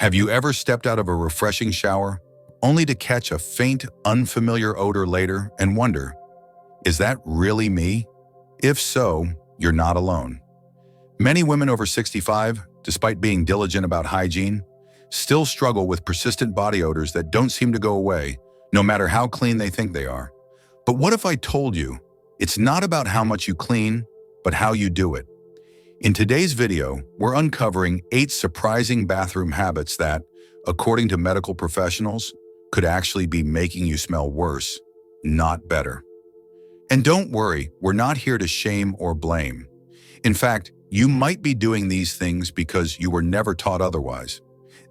Have you ever stepped out of a refreshing shower only to catch a faint, unfamiliar odor later and wonder, is that really me? If so, you're not alone. Many women over 65, despite being diligent about hygiene, still struggle with persistent body odors that don't seem to go away, no matter how clean they think they are. But what if I told you, it's not about how much you clean, but how you do it? In today's video, we're uncovering 8 surprising bathroom habits that, according to medical professionals, could actually be making you smell worse, not better. And don't worry, we're not here to shame or blame. In fact, you might be doing these things because you were never taught otherwise.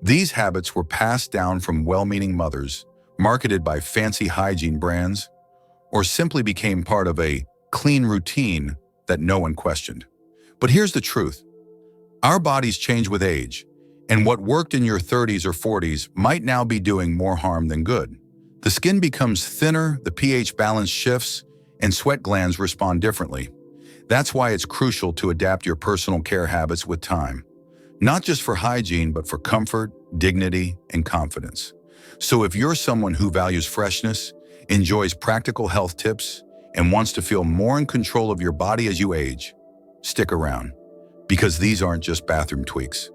These habits were passed down from well-meaning mothers, marketed by fancy hygiene brands, or simply became part of a clean routine that no one questioned. But here's the truth. Our bodies change with age, and what worked in your 30s or 40s might now be doing more harm than good. The skin becomes thinner, the pH balance shifts, and sweat glands respond differently. That's why it's crucial to adapt your personal care habits with time. Not just for hygiene, but for comfort, dignity, and confidence. So if you're someone who values freshness, enjoys practical health tips, and wants to feel more in control of your body as you age, stick around. Because these aren't just bathroom tweaks.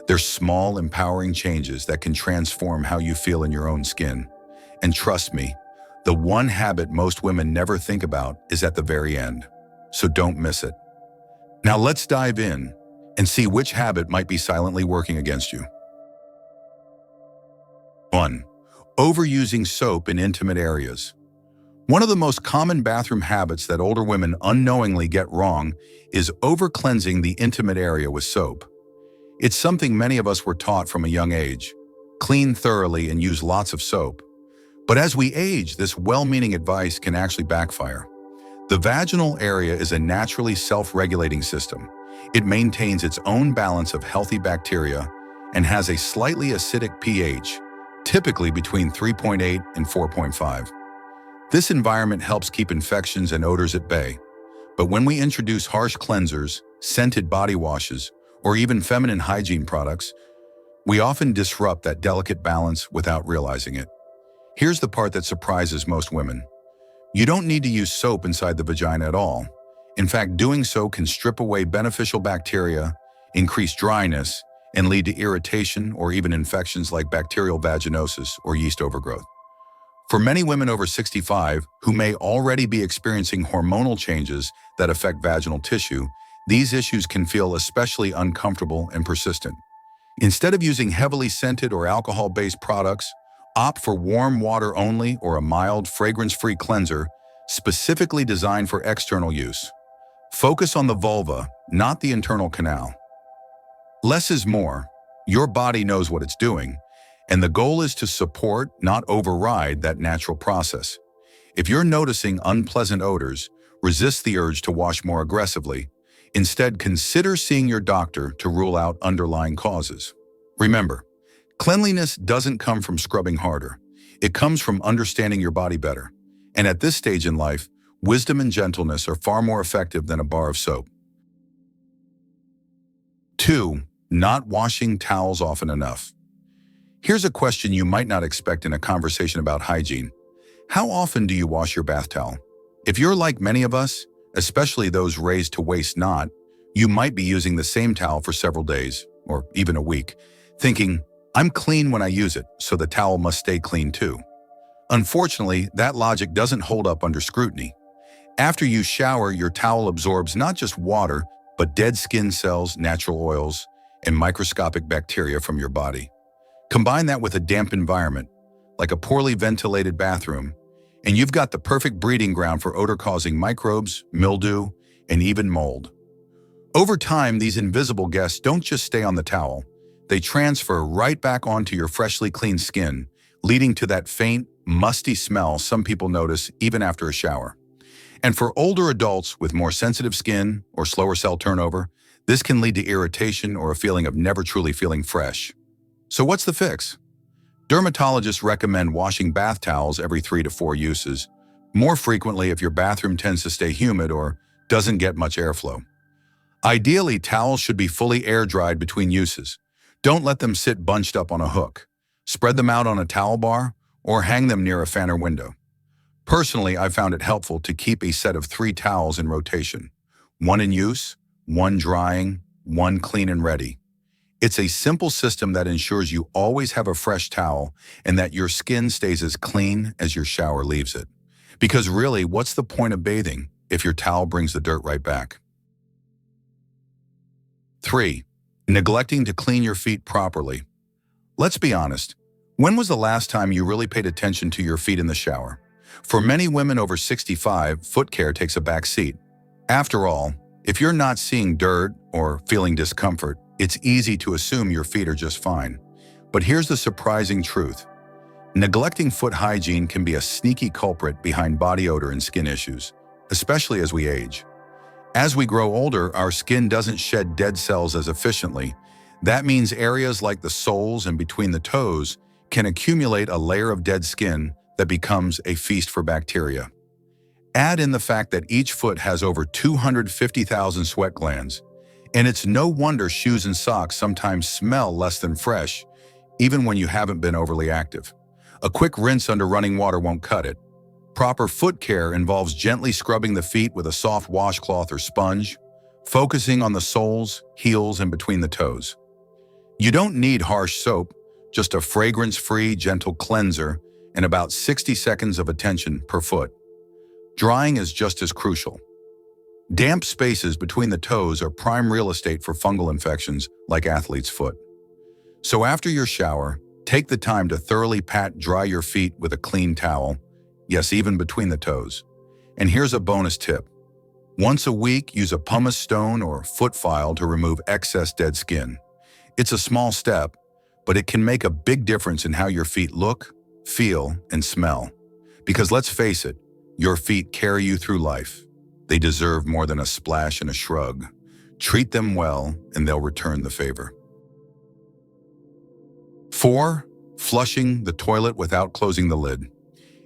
They're small, empowering changes that can transform how you feel in your own skin. And trust me, the one habit most women never think about is at the very end. So don't miss it. Now let's dive in and see which habit might be silently working against you. 1. Overusing soap in intimate areas. One of the most common bathroom habits that older women unknowingly get wrong is over-cleansing the intimate area with soap. It's something many of us were taught from a young age. Clean thoroughly and use lots of soap. But as we age, this well-meaning advice can actually backfire. The vaginal area is a naturally self-regulating system. It maintains its own balance of healthy bacteria and has a slightly acidic pH, typically between 3.8 and 4.5. This environment helps keep infections and odors at bay. But when we introduce harsh cleansers, scented body washes, or even feminine hygiene products, we often disrupt that delicate balance without realizing it. Here's the part that surprises most women. You don't need to use soap inside the vagina at all. In fact, doing so can strip away beneficial bacteria, increase dryness, and lead to irritation or even infections like bacterial vaginosis or yeast overgrowth. For many women over 65 who may already be experiencing hormonal changes that affect vaginal tissue, these issues can feel especially uncomfortable and persistent. Instead of using heavily scented or alcohol-based products, opt for warm water only or a mild, fragrance-free cleanser specifically designed for external use. Focus on the vulva, not the internal canal. Less is more. Your body knows what it's doing, and the goal is to support, not override, that natural process. If you're noticing unpleasant odors, resist the urge to wash more aggressively. Instead, consider seeing your doctor to rule out underlying causes. Remember, cleanliness doesn't come from scrubbing harder. It comes from understanding your body better. And at this stage in life, wisdom and gentleness are far more effective than a bar of soap. 2. Not washing towels often enough. Here's a question you might not expect in a conversation about hygiene. How often do you wash your bath towel? If you're like many of us, especially those raised to waste not, you might be using the same towel for several days, or even a week, thinking, I'm clean when I use it, so the towel must stay clean too. Unfortunately, that logic doesn't hold up under scrutiny. After you shower, your towel absorbs not just water, but dead skin cells, natural oils, and microscopic bacteria from your body. Combine that with a damp environment, like a poorly ventilated bathroom, and you've got the perfect breeding ground for odor-causing microbes, mildew, and even mold. Over time, these invisible guests don't just stay on the towel. They transfer right back onto your freshly cleaned skin, leading to that faint, musty smell some people notice even after a shower. And for older adults with more sensitive skin or slower cell turnover, this can lead to irritation or a feeling of never truly feeling fresh. So what's the fix? Dermatologists recommend washing bath towels every 3 to 4 uses, more frequently if your bathroom tends to stay humid or doesn't get much airflow. Ideally, towels should be fully air-dried between uses. Don't let them sit bunched up on a hook. Spread them out on a towel bar or hang them near a fan or window. Personally, I found it helpful to keep a set of 3 towels in rotation. One in use, one drying, one clean and ready. It's a simple system that ensures you always have a fresh towel and that your skin stays as clean as your shower leaves it. Because really, what's the point of bathing if your towel brings the dirt right back? 3. Neglecting to clean your feet properly. Let's be honest. When was the last time you really paid attention to your feet in the shower? For many women over 65, foot care takes a back seat. After all, if you're not seeing dirt or feeling discomfort, it's easy to assume your feet are just fine. But here's the surprising truth. Neglecting foot hygiene can be a sneaky culprit behind body odor and skin issues, especially as we age. As we grow older, our skin doesn't shed dead cells as efficiently. That means areas like the soles and between the toes can accumulate a layer of dead skin that becomes a feast for bacteria. Add in the fact that each foot has over 250,000 sweat glands, and it's no wonder shoes and socks sometimes smell less than fresh, even when you haven't been overly active. A quick rinse under running water won't cut it. Proper foot care involves gently scrubbing the feet with a soft washcloth or sponge, focusing on the soles, heels, and between the toes. You don't need harsh soap, just a fragrance-free, gentle cleanser and about 60 seconds of attention per foot. Drying is just as crucial. Damp spaces between the toes are prime real estate for fungal infections like athlete's foot. So after your shower, take the time to thoroughly pat dry your feet with a clean towel, yes, even between the toes. And here's a bonus tip. Once a week, use a pumice stone or foot file to remove excess dead skin. It's a small step, but it can make a big difference in how your feet look, feel, and smell. Because let's face it, your feet carry you through life. They deserve more than a splash and a shrug. Treat them well, and they'll return the favor. 4. Flushing the toilet without closing the lid.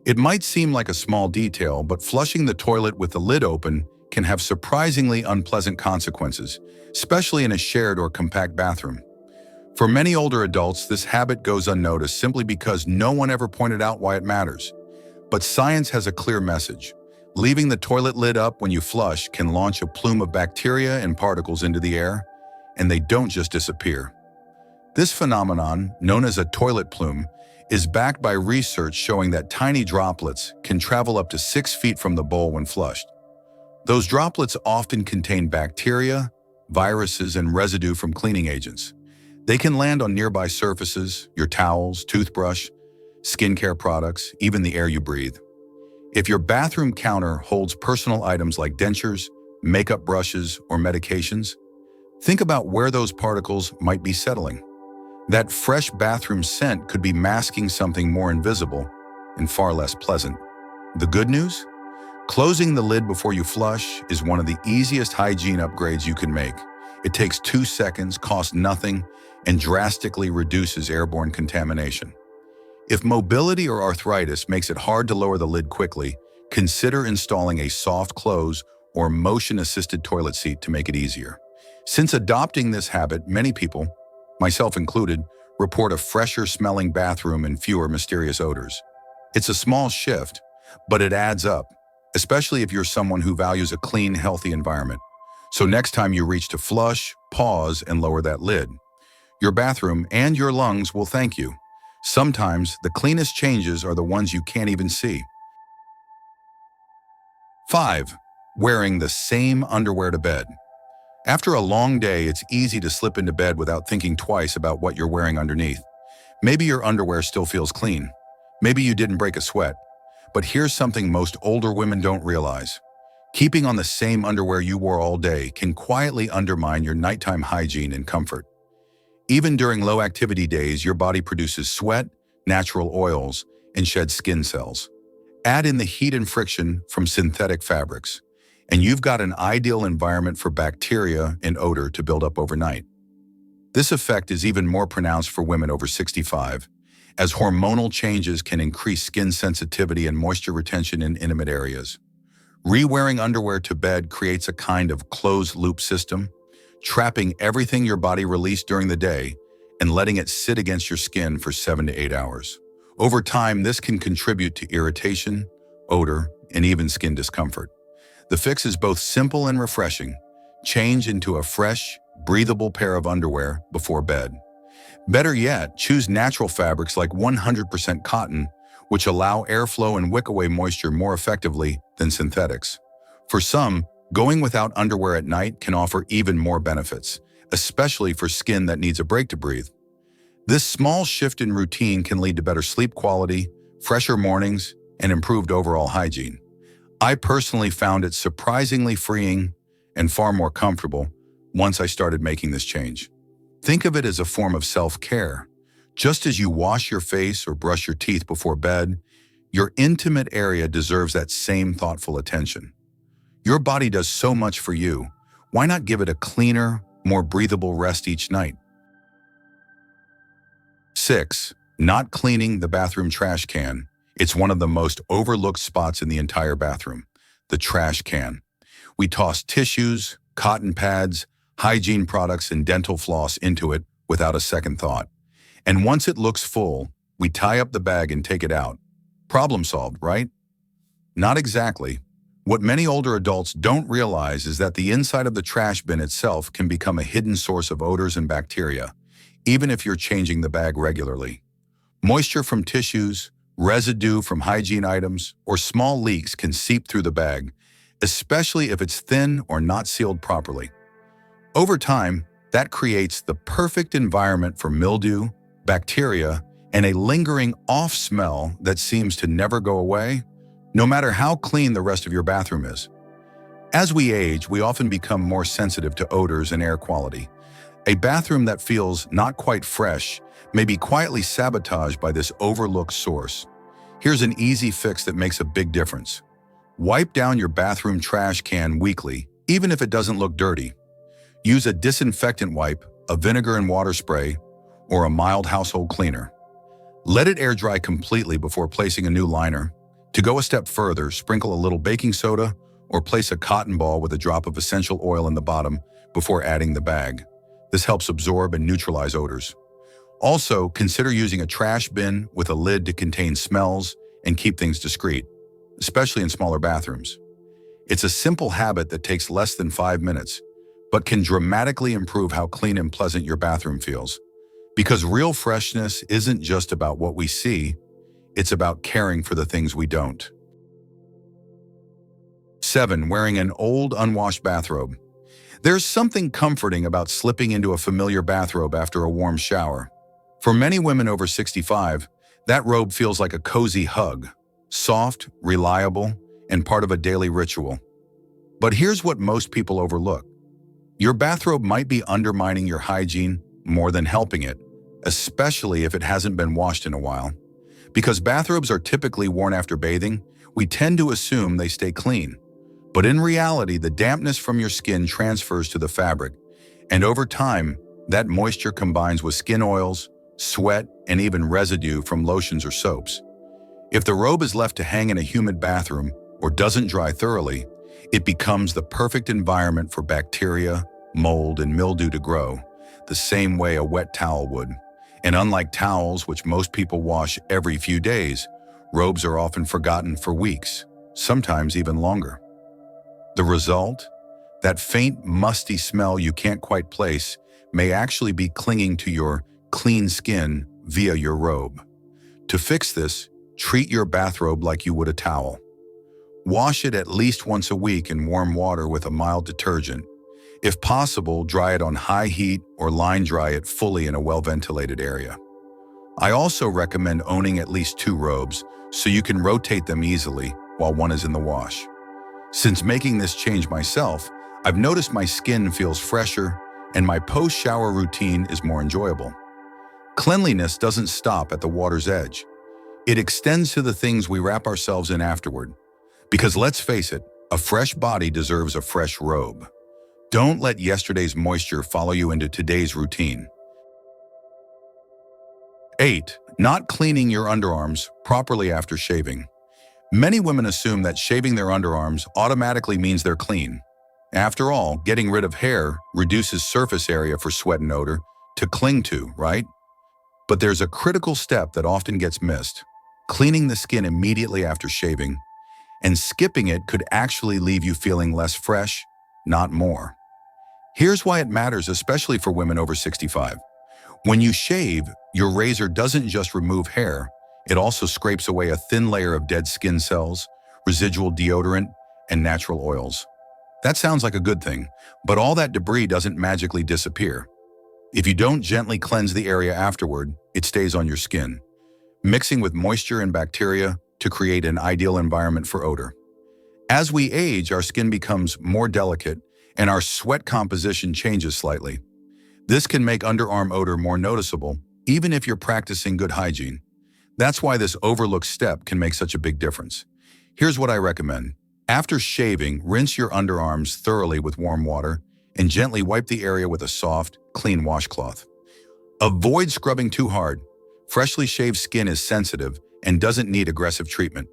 It might seem like a small detail, but flushing the toilet with the lid open can have surprisingly unpleasant consequences, especially in a shared or compact bathroom. For many older adults, this habit goes unnoticed simply because no one ever pointed out why it matters. But science has a clear message. Leaving the toilet lid up when you flush can launch a plume of bacteria and particles into the air, and they don't just disappear. This phenomenon, known as a toilet plume, is backed by research showing that tiny droplets can travel up to 6 feet from the bowl when flushed. Those droplets often contain bacteria, viruses, and residue from cleaning agents. They can land on nearby surfaces, your towels, toothbrush, skincare products, even the air you breathe. If your bathroom counter holds personal items like dentures, makeup brushes, or medications, think about where those particles might be settling. That fresh bathroom scent could be masking something more invisible and far less pleasant. The good news? Closing the lid before you flush is one of the easiest hygiene upgrades you can make. It takes 2 seconds, costs nothing, and drastically reduces airborne contamination. If mobility or arthritis makes it hard to lower the lid quickly, consider installing a soft close or motion-assisted toilet seat to make it easier. Since adopting this habit, many people, myself included, report a fresher-smelling bathroom and fewer mysterious odors. It's a small shift, but it adds up, especially if you're someone who values a clean, healthy environment. So next time you reach to flush, pause and lower that lid. Your bathroom and your lungs will thank you. Sometimes the cleanest changes are the ones you can't even see. 5. Wearing the same underwear to bed. After a long day, it's easy to slip into bed without thinking twice about what you're wearing underneath. Maybe your underwear still feels clean. Maybe you didn't break a sweat. But here's something most older women don't realize. Keeping on the same underwear you wore all day can quietly undermine your nighttime hygiene and comfort. Even during low-activity days, your body produces sweat, natural oils, and sheds skin cells. Add in the heat and friction from synthetic fabrics, and you've got an ideal environment for bacteria and odor to build up overnight. This effect is even more pronounced for women over 65, as hormonal changes can increase skin sensitivity and moisture retention in intimate areas. Re-wearing underwear to bed creates a kind of closed-loop system, trapping everything your body released during the day and letting it sit against your skin for 7 to 8 hours. Over time, this can contribute to irritation, odor, and even skin discomfort. The fix is both simple and refreshing. Change into a fresh, breathable pair of underwear before bed. Better yet, choose natural fabrics like 100% cotton, which allow airflow and wick away moisture more effectively than synthetics. For some, going without underwear at night can offer even more benefits, especially for skin that needs a break to breathe. This small shift in routine can lead to better sleep quality, fresher mornings, and improved overall hygiene. I personally found it surprisingly freeing and far more comfortable once I started making this change. Think of it as a form of self-care. Just as you wash your face or brush your teeth before bed, your intimate area deserves that same thoughtful attention. Your body does so much for you. Why not give it a cleaner, more breathable rest each night? 6. Not cleaning the bathroom trash can. It's one of the most overlooked spots in the entire bathroom, the trash can. We toss tissues, cotton pads, hygiene products, and dental floss into it without a second thought. And once it looks full, we tie up the bag and take it out. Problem solved, right? Not exactly. What many older adults don't realize is that the inside of the trash bin itself can become a hidden source of odors and bacteria, even if you're changing the bag regularly. Moisture from tissues, residue from hygiene items, or small leaks can seep through the bag, especially if it's thin or not sealed properly. Over time, that creates the perfect environment for mildew, bacteria, and a lingering off smell that seems to never go away, no matter how clean the rest of your bathroom is. As we age, we often become more sensitive to odors and air quality. A bathroom that feels not quite fresh may be quietly sabotaged by this overlooked source. Here's an easy fix that makes a big difference. Wipe down your bathroom trash can weekly, even if it doesn't look dirty. Use a disinfectant wipe, a vinegar and water spray, or a mild household cleaner. Let it air dry completely before placing a new liner. To go a step further, sprinkle a little baking soda or place a cotton ball with a drop of essential oil in the bottom before adding the bag. This helps absorb and neutralize odors. Also, consider using a trash bin with a lid to contain smells and keep things discreet, especially in smaller bathrooms. It's a simple habit that takes less than 5 minutes, but can dramatically improve how clean and pleasant your bathroom feels. Because real freshness isn't just about what we see, it's about caring for the things we don't. 7. Wearing an old, unwashed bathrobe. There's something comforting about slipping into a familiar bathrobe after a warm shower. For many women over 65, that robe feels like a cozy hug, soft, reliable, and part of a daily ritual. But here's what most people overlook. Your bathrobe might be undermining your hygiene more than helping it, especially if it hasn't been washed in a while. Because bathrobes are typically worn after bathing, we tend to assume they stay clean. But in reality, the dampness from your skin transfers to the fabric, and over time, that moisture combines with skin oils, sweat, and even residue from lotions or soaps. If the robe is left to hang in a humid bathroom or doesn't dry thoroughly, it becomes the perfect environment for bacteria, mold, and mildew to grow, the same way a wet towel would. And unlike towels, which most people wash every few days, robes are often forgotten for weeks, sometimes even longer. The result? That faint, musty smell you can't quite place may actually be clinging to your clean skin via your robe. To fix this, treat your bathrobe like you would a towel. Wash it at least once a week in warm water with a mild detergent. If possible, dry it on high heat or line dry it fully in a well-ventilated area. I also recommend owning at least 2 robes so you can rotate them easily while one is in the wash. Since making this change myself, I've noticed my skin feels fresher and my post-shower routine is more enjoyable. Cleanliness doesn't stop at the water's edge. It extends to the things we wrap ourselves in afterward. Because let's face it, a fresh body deserves a fresh robe. Don't let yesterday's moisture follow you into today's routine. 8. Not cleaning your underarms properly after shaving. Many women assume that shaving their underarms automatically means they're clean. After all, getting rid of hair reduces surface area for sweat and odor, to cling to, right? But there's a critical step that often gets missed. Cleaning the skin immediately after shaving, and skipping it could actually leave you feeling less fresh, not more. Here's why it matters, especially for women over 65. When you shave, your razor doesn't just remove hair, it also scrapes away a thin layer of dead skin cells, residual deodorant, and natural oils. That sounds like a good thing, but all that debris doesn't magically disappear. If you don't gently cleanse the area afterward, it stays on your skin, mixing with moisture and bacteria to create an ideal environment for odor. As we age, our skin becomes more delicate and our sweat composition changes slightly. This can make underarm odor more noticeable, even if you're practicing good hygiene. That's why this overlooked step can make such a big difference. Here's what I recommend. After shaving, rinse your underarms thoroughly with warm water and gently wipe the area with a soft, clean washcloth. Avoid scrubbing too hard. Freshly shaved skin is sensitive and doesn't need aggressive treatment.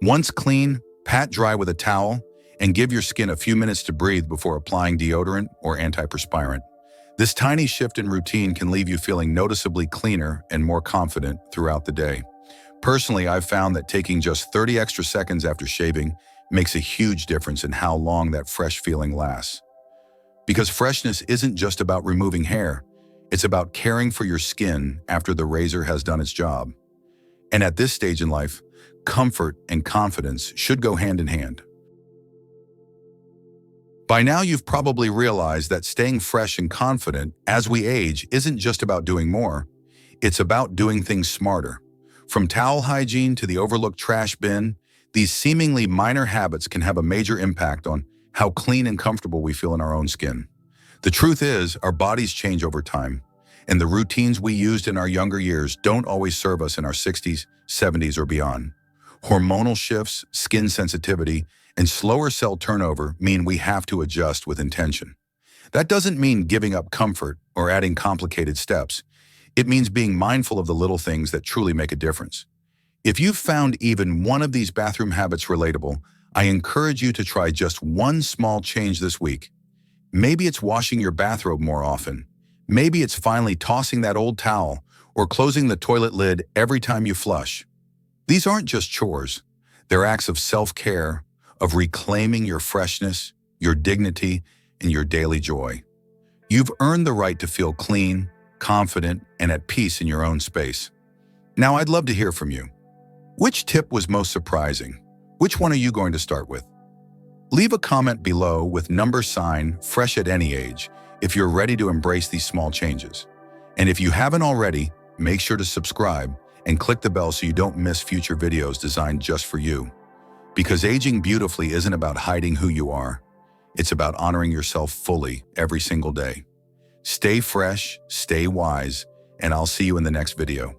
Once clean, pat dry with a towel and give your skin a few minutes to breathe before applying deodorant or antiperspirant. This tiny shift in routine can leave you feeling noticeably cleaner and more confident throughout the day. Personally, I've found that taking just 30 extra seconds after shaving makes a huge difference in how long that fresh feeling lasts. Because freshness isn't just about removing hair, it's about caring for your skin after the razor has done its job. And at this stage in life, comfort and confidence should go hand in hand. By now, you've probably realized that staying fresh and confident as we age isn't just about doing more, it's about doing things smarter. From towel hygiene to the overlooked trash bin, these seemingly minor habits can have a major impact on how clean and comfortable we feel in our own skin. The truth is, our bodies change over time, and the routines we used in our younger years don't always serve us in our 60s, 70s, or beyond. Hormonal shifts, skin sensitivity, and slower cell turnover mean we have to adjust with intention. That doesn't mean giving up comfort or adding complicated steps. It means being mindful of the little things that truly make a difference. If you've found even one of these bathroom habits relatable, I encourage you to try just one small change this week. Maybe it's washing your bathrobe more often. Maybe it's finally tossing that old towel or closing the toilet lid every time you flush. These aren't just chores. They're acts of self-care, of reclaiming your freshness, your dignity, and your daily joy. You've earned the right to feel clean, confident, and at peace in your own space. Now, I'd love to hear from you. Which tip was most surprising? Which one are you going to start with? Leave a comment below with # fresh at any age if you're ready to embrace these small changes. And if you haven't already, make sure to subscribe and click the bell so you don't miss future videos designed just for you. Because aging beautifully isn't about hiding who you are. It's about honoring yourself fully every single day. Stay fresh, stay wise, and I'll see you in the next video.